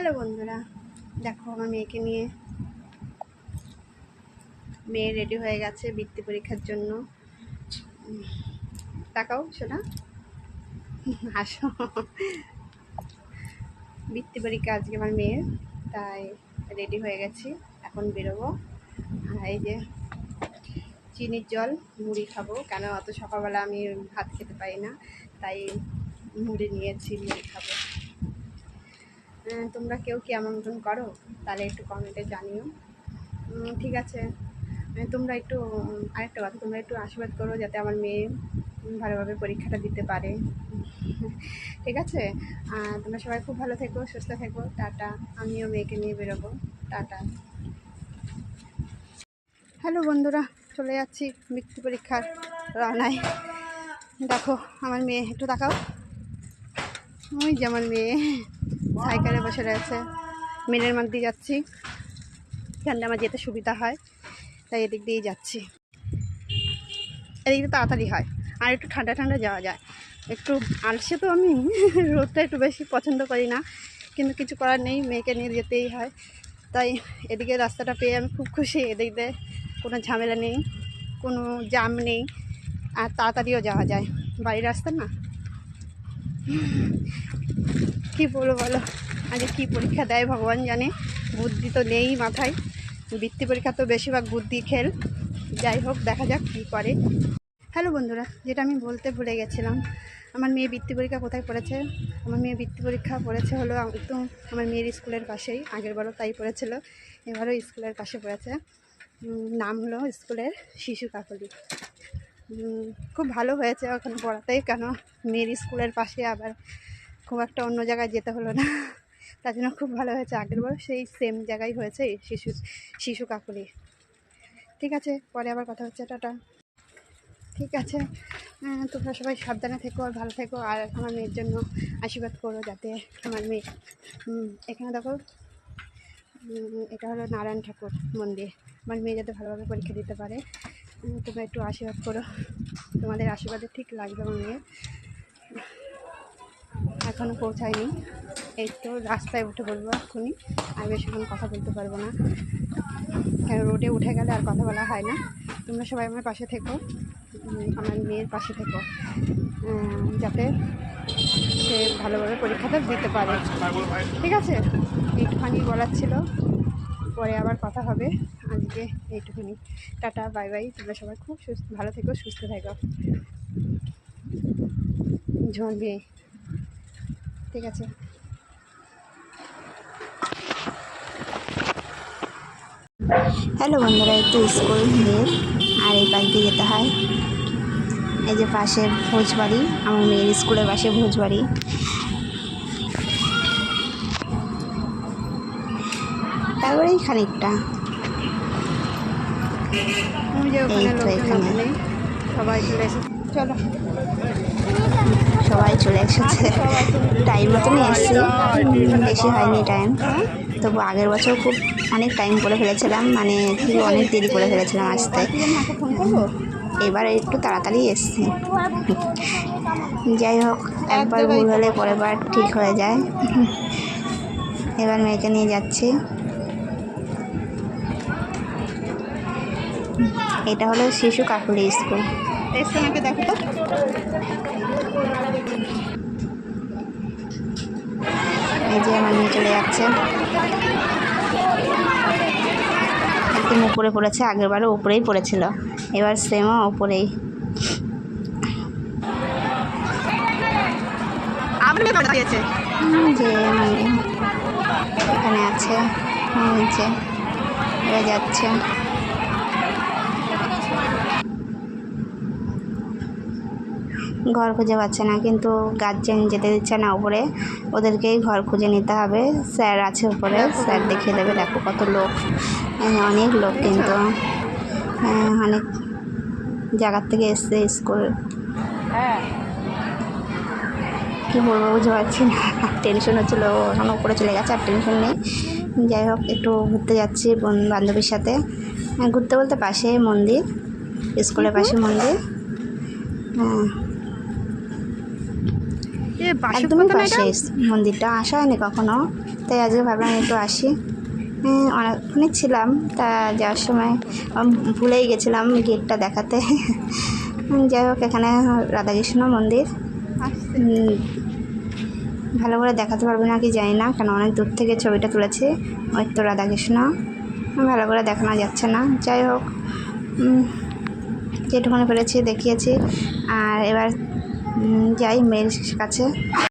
Hello বন্ধুরা, দেখো আমার মেয়েকে নিয়ে মেয়ে রেডি হয়ে গেছে বৃত্তি পরীক্ষার জন্য। তাকাও শোনা, আসো। বৃত্তি পরীক্ষা আজকে আমার মেয়ের, তাই রেডি হয়ে গেছি, এখন বেরোবো। আর এই যে চিনির জল মুড়ি খাবো, কেন অত সকালবেলা আমি ভাত খেতে পারি না, তাই মুড়ি নিয়েছি, মুড়ি খাবো। তোমরা কেউ কি আমন্ত্রণ করো তাহলে একটু কমেন্টে জানিও। ঠিক আছে, তোমরা একটু আরেকটা কথা, তোমরা একটু আশীর্বাদ করো যাতে আমার মেয়ে ভালোভাবে পরীক্ষাটা দিতে পারে। ঠিক আছে, তোমরা সবাই খুব ভালো থেকো, সুস্থ থেকো। টাটা। আমিও মেয়েকে নিয়ে বেরোবো। টাটা। হ্যালো বন্ধুরা, চলে যাচ্ছি বৃত্তি পরীক্ষার রওনায়। দেখো আমার মেয়ে, একটু তাকাও। ওই যে আমার মেয়ে সাইকেলে বসে রয়েছে। মেনের মধ্যে যাচ্ছি, এখানে আমার যেতে সুবিধা হয়, তাই এদিক দিয়েই যাচ্ছি। এদিক দিয়ে তাড়াতাড়ি হয়, আর একটু ঠান্ডা ঠান্ডা যাওয়া যায়। একটু আলসে তো আমি, রোদটা একটু বেশি পছন্দ করি না, কিন্তু কিছু করার নেই, মেয়েকে নিয়ে যেতেই হয়। তাই এদিকে রাস্তাটা পেয়ে আমি খুব খুশি। এদিক দিয়ে কোনো ঝামেলা নেই, কোনো জ্যাম নেই, আর তাড়াতাড়িও যাওয়া যায়। বাড়ির রাস্তা না, কী বলবো বলো। আগে কী পরীক্ষা দেয় ভগবান জানে, বুদ্ধি তো নেই মাথায়। বৃত্তি পরীক্ষা তো বেশিরভাগ বুদ্ধি খেল। যাই হোক, দেখা যাক কী করে। হ্যালো বন্ধুরা, যেটা আমি বলতে ভুলে গেছিলাম, আমার মেয়ে বৃত্তি পরীক্ষা কোথায় পড়েছে? আমার মেয়ে বৃত্তি পরীক্ষা পড়েছে হলো একদম আমার মেয়ের স্কুলের পাশেই। আগেরবারও তাই পড়েছিল, এবারও স্কুলের পাশে পড়েছে। নাম হলো স্কুলের শিশু কাকলি। খুব ভালো হয়েছে ওখানে পড়াতেই, কেন মেয়ের স্কুলের পাশে, আবার খুব একটা অন্য জায়গায় যেতে হলো না, তার জন্য খুব ভালো হয়েছে। আগেরবারও সেই সেম জায়গায় হয়েছে শিশু কাকলি। ঠিক আছে, পরে আবার কথা হচ্ছে। টাটা। ঠিক আছে, তোমরা সবাই সাবধানে থেকো আর ভালো থেকো, আর আমার মেয়ের জন্য আশীর্বাদ করো যাতে আমার মেয়ে, এখানে দেখো, এটা হলো নারায়ণ ঠাকুর মন্দির, আমার মেয়ে যাতে ভালোভাবে পরীক্ষা দিতে পারে। তোমরা একটু আশীর্বাদ করো, তোমাদের আশীর্বাদে ঠিক লাগবে। আমার মেয়ে এখনও পৌঁছায়নি, এই তো রাস্তায় উঠে বলবো এক্ষুনি, আর বেশিক্ষণ কথা বলতে পারবো না, কেন রোডে উঠে গেলে আর কথা বলা হয় না। তোমরা সবাই আমার পাশে থেকো, আমার মেয়ের পাশে থেকো, যাতে সে ভালোভাবে পরীক্ষাটা দিতে পারে। ঠিক আছে, এইটুখানি বলার ছিল, পরে আবার কথা হবে। আজকে এইটুখানি। Tata, bye bye. তোমরা সবাই খুব ভালো থেকো, সুস্থ থেকো। ঝরবে। ঠিক আছে। হ্যালো বন্ধুরা, একটু স্কুল মেয়ের, আর এই পাশ দিয়ে যেতে হয়। এই যে পাশে ভোজবাড়ি, আমার মেয়ের স্কুলের পাশে ভোজবাড়ি। তারপরেই খানিকটা সবাই চলে এসেছে। চলো, সবাই চলে এসেছে, টাইম মতনই এসেছি, বেশি হয়নি টাইম। তবু আগের বছর খুব অনেক টাইম করে ফেলেছিলাম, মানে কি অনেক দেরি করে ফেলেছিলাম আসতে। এবার একটু তাড়াতাড়ি এসছি। যাই হোক, একবার ভুল হলে পরের বার ঠিক হয়ে যায়। এবার মেয়েকে নিয়ে যাচ্ছি। এটা হলো শিশু কাকুলি স্কুল। এসে দেখো তো, এই যে আমার মেয়ে চলে যাচ্ছে, একদম উপরে পড়েছে। আগেরবারও উপরেই পড়েছিল, এবার সেমও উপরেই। যে এখানে আছে, নিচে এবার যাচ্ছে। ঘর খুঁজে পাচ্ছে না, কিন্তু গার্জেন যেতে দিচ্ছে না উপরে, ওদেরকেই ঘর খুঁজে নিতে হবে। স্যার আছে উপরে, স্যার দেখিয়ে দেবে। দেখো কত লোক, অনেক লোক, কিন্তু অনেক জায়গার থেকে এসছে স্কুল। কী বলবো বুঝতে পারছি না, টেনশন হচ্ছিলো, এখন উপরে চলে গেছে, আর টেনশন নেই। যাই হোক, একটু ঘুরতে যাচ্ছি বান্ধবীর সাথে। ঘুরতে বলতে পাশে মন্দির, স্কুলের পাশে মন্দির। হ্যাঁ, একদমই পাশে মন্দিরটা, আসা হয়নি কখনো, তাই আজকে ভাবলাম একটু আসি। অনেকক্ষণই ছিলাম, তা যাওয়ার সময় ভুলেই গেছিলাম গেটটা দেখাতে। যাই হোক, এখানে রাধাকৃষ্ণ মন্দির। ভালো করে দেখাতে পারবে না কি জানি না, কেন অনেক দূর থেকে ছবিটা তুলেছি। ওই তো রাধাকৃষ্ণ, ভালো করে দেখানো যাচ্ছে না। যাই হোক, যেটুকুনি পেরেছি দেখিয়েছি। আর এবার যাই মেয়ের কাছে।